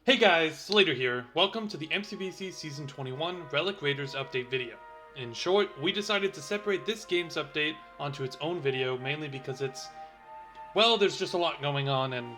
Hey guys, Slater here. Welcome to the MCBC Season 21 Relic Raiders update video. In short, we decided to separate this game's update onto its own video mainly because there's just a lot going on and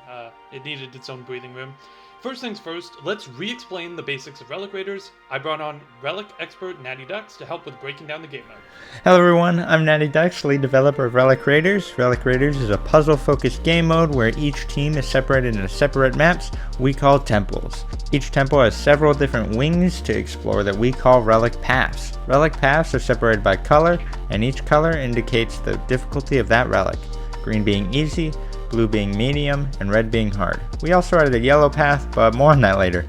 it needed its own breathing room. First things first, let's re-explain the basics of Relic Raiders. I brought on Relic expert Natty Ducks to help with breaking down the game mode. Hello everyone, I'm Natty Ducks, lead developer of Relic Raiders. Relic Raiders is a puzzle-focused game mode where each team is separated into separate maps we call temples. Each temple has several different wings to explore that we call relic paths. Relic paths are separated by color, and each color indicates the difficulty of that relic. Green being easy, blue being medium, and red being hard. We also added a yellow path, but more on that later.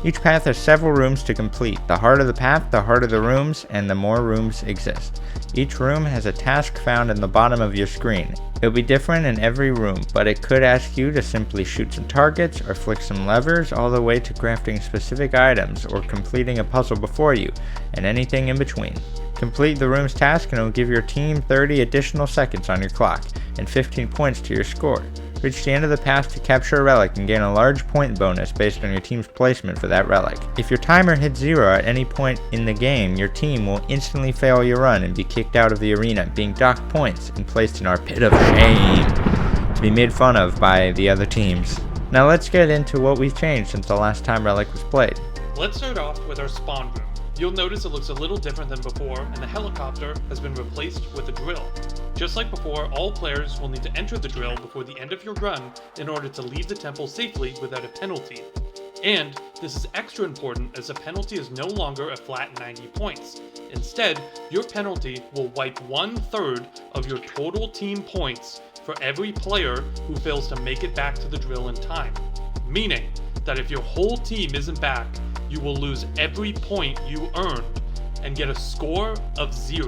Each path has several rooms to complete. The harder the path, the harder the rooms, and the more rooms exist. Each room has a task found in the bottom of your screen. It will be different in every room, but it could ask you to simply shoot some targets or flick some levers, all the way to crafting specific items or completing a puzzle before you, and anything in between. Complete the room's task and it will give your team 30 additional seconds on your clock, and 15 points to your score. Reach the end of the path to capture a relic and gain a large point bonus based on your team's placement for that relic. If your timer hits 0 at any point in the game, your team will instantly fail your run and be kicked out of the arena, being docked points and placed in our pit of shame to be made fun of by the other teams. Now let's get into what we've changed since the last time Relic was played. Let's start off with our spawn room. You'll notice it looks a little different than before, and the helicopter has been replaced with a drill. Just like before, all players will need to enter the drill before the end of your run in order to leave the temple safely without a penalty. And this is extra important as the penalty is no longer a flat 90 points. Instead, your penalty will wipe 1/3 of your total team points for every player who fails to make it back to the drill in time. Meaning that if your whole team isn't back, you will lose every point you earned and get a score of 0.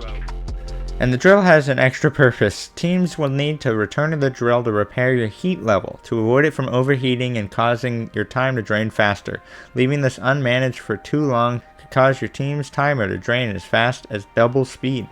And the drill has an extra purpose. Teams will need to return to the drill to repair your heat level, to avoid it from overheating and causing your time to drain faster. Leaving this unmanaged for too long could cause your team's timer to drain as fast as double speed.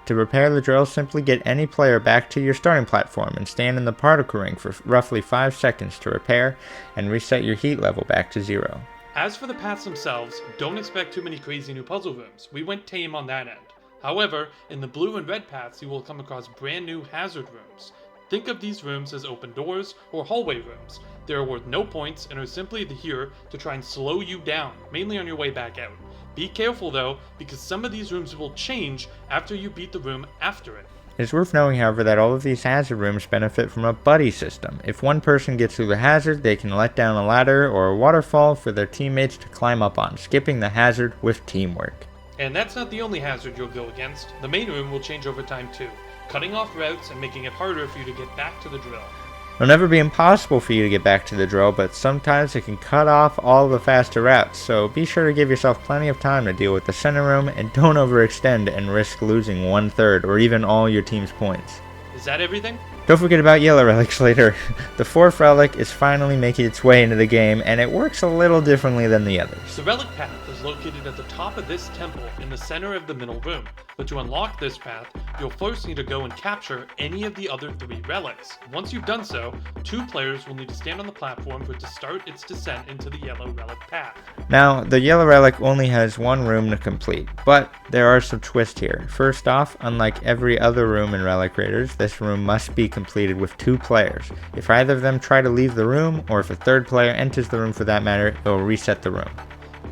To repair the drill, simply get any player back to your starting platform and stand in the particle ring for roughly 5 seconds to repair and reset your heat level back to 0. As for the paths themselves, don't expect too many crazy new puzzle rooms. We went tame on that end. However, in the blue and red paths you will come across brand new hazard rooms. Think of these rooms as open doors or hallway rooms. They are worth no points and are simply here to try and slow you down, mainly on your way back out. Be careful though, because some of these rooms will change after you beat the room after it. It's worth knowing, however, that all of these hazard rooms benefit from a buddy system. If one person gets through the hazard, they can let down a ladder or a waterfall for their teammates to climb up on, skipping the hazard with teamwork. And that's not the only hazard you'll go against. The main room will change over time too, cutting off routes and making it harder for you to get back to the drill. It'll never be impossible for you to get back to the drill, but sometimes it can cut off all the faster routes, so be sure to give yourself plenty of time to deal with the center room and don't overextend and risk losing 1/3 or even all your team's points. Is that everything? Don't forget about yellow relics later. The 4th relic is finally making its way into the game, and it works a little differently than the others. The relic path is located at the top of this temple in the center of the middle room, but to unlock this path, you'll first need to go and capture any of the other 3 relics. Once you've done so, 2 players will need to stand on the platform for it to start its descent into the yellow relic path. Now, the yellow relic only has 1 room to complete, but there are some twists here. First off, unlike every other room in Relic Raiders, this room must be completed with 2 players. If either of them try to leave the room, or if a 3rd player enters the room for that matter, it will reset the room.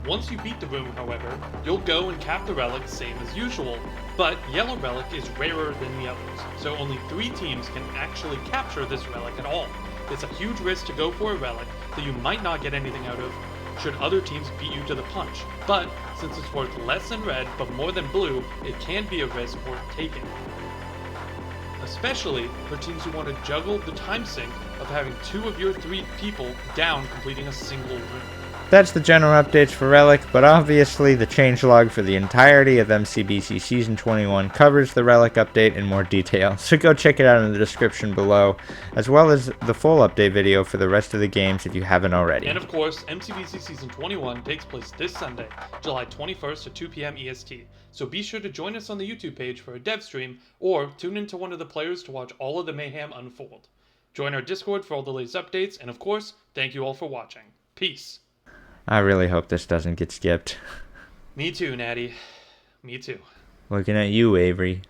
Once you beat the room, however, you'll go and cap the relic same as usual, but yellow relic is rarer than the others, so only 3 teams can actually capture this relic at all. It's a huge risk to go for a relic that you might not get anything out of should other teams beat you to the punch, but since it's worth less than red but more than blue, it can be a risk worth taking. Especially for teams who want to juggle the time sink of having 2 of your 3 people down completing a single room. That's the general updates for Relic, but obviously the changelog for the entirety of MCBC Season 21 covers the Relic update in more detail, so go check it out in the description below, as well as the full update video for the rest of the games if you haven't already. And of course, MCBC Season 21 takes place this Sunday, July 21st at 2 p.m. EST, so be sure to join us on the YouTube page for a dev stream, or tune into one of the players to watch all of the mayhem unfold. Join our Discord for all the latest updates, and of course, thank you all for watching. Peace. I really hope this doesn't get skipped. Me too, Natty. Me too. Looking at you, Avery.